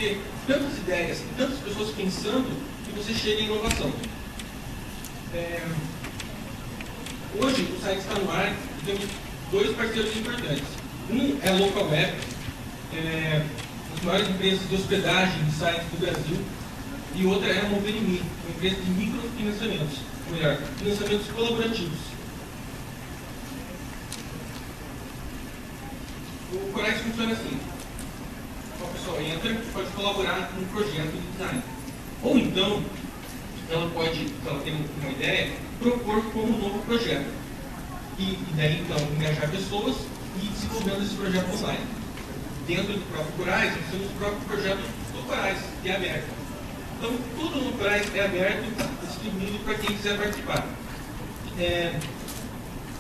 ter tantas ideias, tantas pessoas pensando, que você chega em inovação. Hoje, o site está no ar, temos dois parceiros importantes. Um é a Local Web, as maiores empresas de hospedagem de sites do Brasil, e outra é a Moverimi, uma empresa de microfinanciamentos, ou melhor, financiamentos colaborativos. O Corais funciona assim: a pessoa entra, pode colaborar num projeto de design, ou então ela pode, se ela tem uma ideia, propor como um novo projeto, e daí então engajar pessoas e ir desenvolvendo esse projeto online. Dentro do próprio Corais, nós temos o próprio projeto do Corais, que é aberto. Então, tudo no Corais é aberto, distribuído para quem quiser participar.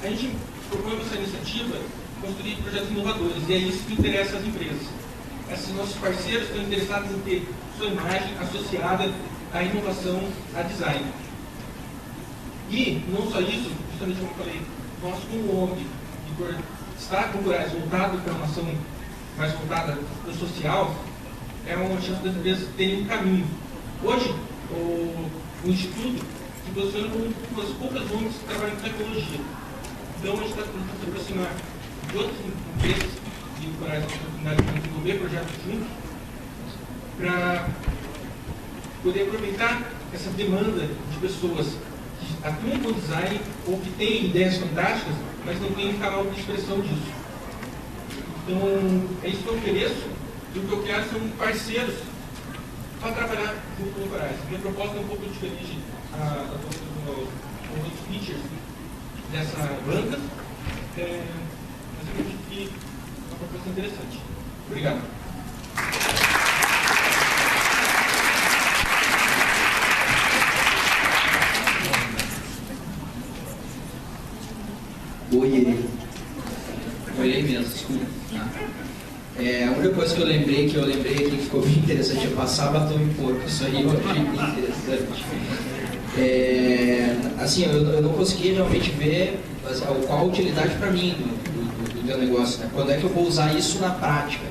A gente propõe essa iniciativa construir projetos inovadores, e é isso que interessa às empresas. Esses nossos parceiros estão interessados em ter sua imagem associada à inovação, a design. E, não só isso, justamente como eu falei, nós como ONG, e por estar com o Corais voltado para uma ação mais voltada para o social, é uma chance das empresas terem um caminho. Hoje, o Instituto se posiciona como uma das poucas ONGs que trabalham com tecnologia. Então, a gente está tentando se aproximar de outras empresas e o Corais tem a oportunidade de desenvolver projetos juntos para poder aproveitar essa demanda de pessoas que atuam com design ou que têm ideias fantásticas, mas não têm um canal de expressão disso. Então, é isso que eu ofereço, e o que eu quero são parceiros para trabalhar junto com o Corais. Minha proposta é um pouco diferente dos outros features dessa banca, mas eu acredito que é uma proposta interessante. Obrigado. Oi mesmo, desculpa. A única coisa que eu lembrei aqui que ficou bem interessante é passar batom em porco. Isso aí eu achei bem interessante. Assim, eu não consegui realmente ver qual a utilidade para mim do meu negócio, né? Quando é que eu vou usar isso na prática?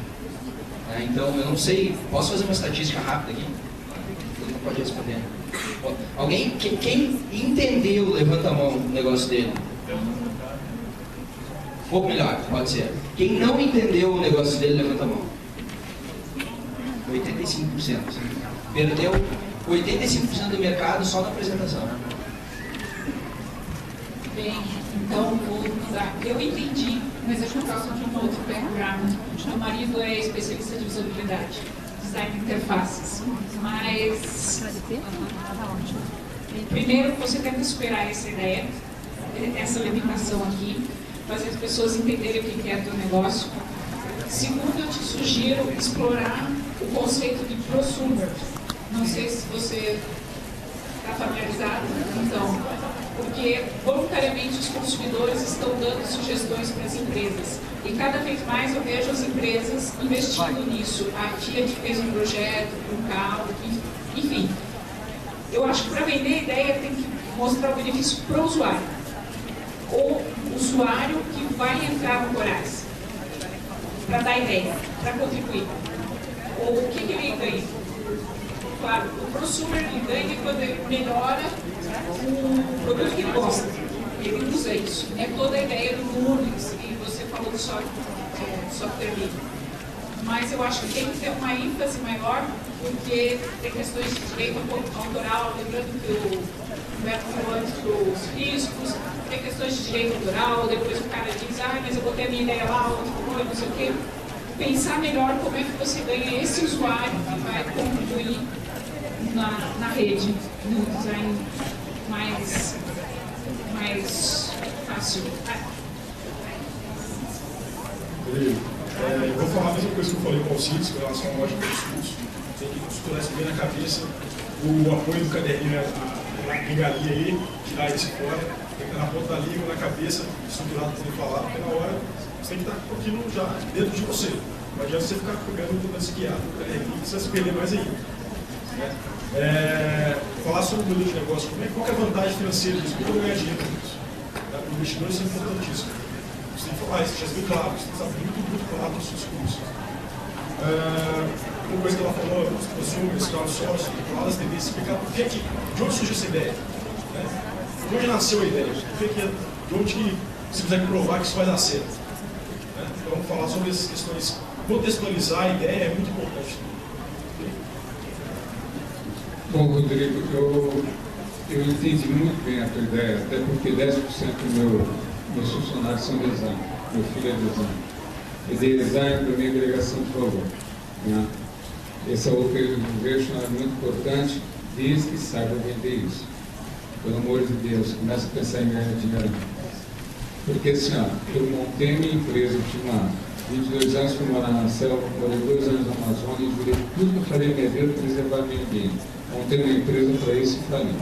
Então, eu não sei. Posso fazer uma estatística rápida aqui? Ele não pode responder. Alguém, quem entendeu, levanta a mão no negócio dele. Um pouco melhor, pode ser. Quem não entendeu o negócio dele, levanta a mão. 85%. Perdeu 85% do mercado só na apresentação. Bem, então vou mudar. Eu entendi, mas acho que eu faço de um outro background. Meu marido é especialista de usabilidade, design de interfaces. Mas primeiro você tenta superar essa ideia, essa limitação aqui, fazer as pessoas entenderem o que é o teu negócio. Segundo, eu te sugiro explorar o conceito de prosumer. Não sei se você está familiarizado, então, porque voluntariamente os consumidores estão dando sugestões para as empresas. E cada vez mais eu vejo as empresas investindo nisso. A Fiat fez um projeto, um carro, enfim. Eu acho que para vender a ideia tem que mostrar o benefício para o usuário. O usuário que vai entrar no Corais para dar ideia, para contribuir. Ou o que ele ganha? Claro, o prosumer ele ganha quando ele melhora o produto que ele gosta. Ele usa isso. É toda a ideia do Unix, e você falou do software livre. Mas eu acho que tem que ter uma ênfase maior, porque tem questões de direito autoral, lembrando que o Beto falou antes dos riscos, tem questões de direito autoral, depois o cara diz, mas eu botei a minha ideia lá, outro foi, não sei o quê. Pensar melhor como é que você ganha esse usuário que vai contribuir na rede, no design mais fácil. Eu vou falar a mesma coisa que eu falei com o Alcides com relação à lógica dos cursos. Tem que estruturar isso bem na cabeça. O apoio do caderninho, a regalia aí, tirar isso fora, tem que estar na ponta da língua, na cabeça, estruturado para poder falar, porque na hora você tem que estar um pouquinho já dentro de você. Não adianta você ficar pegando tentando se guiar no caderninho, você vai se perder mais ainda. Falar sobre o modelo de negócio, qual é a vantagem financeira disso? Como eu vou ganhar dinheiro com isso? Para o investidor isso é importantíssimo. Você tem que falar isso, já bem claro, você tem que estar muito claro nos seus cursos. Uma coisa que ela falou, os consumers, crowdsourcing, falar das tendências, explicar por que, de onde surgiu essa ideia, né? De onde nasceu a ideia, de onde que você consegue provar que isso vai dar certo. Né? Então, falar sobre essas questões, contextualizar a ideia é muito importante. Bom, Rodrigo, eu entendi muito bem a tua ideia, até porque 10% meus funcionários são design, meu filho é design. E design para mim é agregação de valor. Né? Esse é o que eu vejo é muito importante, desde que saiba vender isso. Pelo amor de Deus, comece a pensar em ganhar dinheiro. Porque assim, ó, eu montei minha empresa, eu tinha 22 anos, fui morar na selva, morei 2 anos na Amazônia e jurei tudo que eu falei na minha vida para preservar meio ambiente. Montei uma empresa para isso e falei.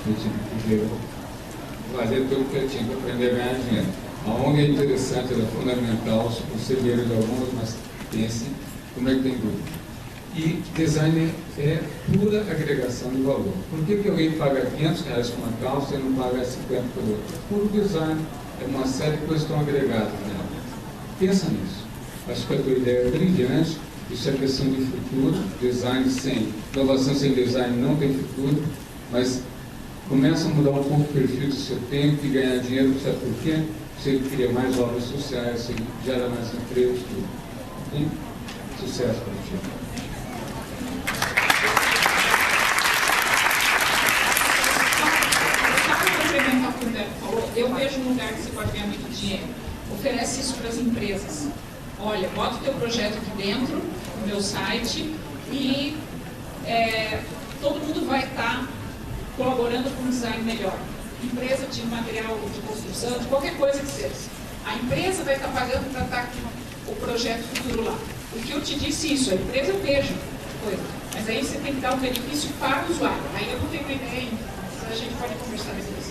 Eu tive que valer tudo que eu tinha para aprender a ganhar dinheiro. A ONG é interessante, ela é fundamental, sou conselheiro de algumas, mas pense como é que tem dúvida. E design é pura agregação de valor. Por que alguém paga R$500 por uma calça e não paga 50 por outra? Puro design, é uma série de coisas que estão agregadas nela. Pensa nisso. Acho que a tua ideia é brilhante, isso é questão de futuro, design sem, inovação sem design não tem futuro, mas começa a mudar um pouco o perfil do seu tempo e ganhar dinheiro, sabe por quê? Você cria mais obras sociais, você gera mais empregos, tudo. E sucesso para ti. Eu vejo um lugar que você pode ganhar muito dinheiro. Oferece isso para as empresas. Olha, bota o teu projeto aqui dentro, no meu site, e todo mundo vai estar colaborando com um design melhor. Empresa de material de construção, de qualquer coisa que seja. A empresa vai estar pagando para estar o projeto futuro lá. O que eu te disse isso, a empresa eu vejo coisa. Mas aí você tem que dar um benefício para o usuário. Aí eu não tenho ideia ainda, mas a gente pode conversar depois.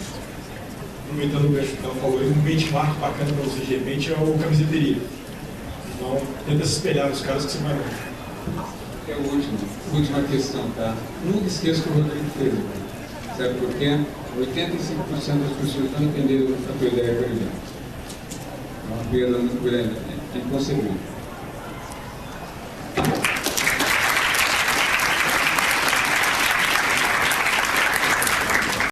Aproveitando o gancho que ela falou, um benchmark bacana para você de repente é o camiseteria. Então, tenta se espelhar nos caras que você vai ver. É a última questão, tá? Nunca esqueça o que o Rodrigo fez, né? Sabe por quê? 85% das pessoas não entenderam a tua ideia brilhante. É uma perda muito grande, é inconcebível.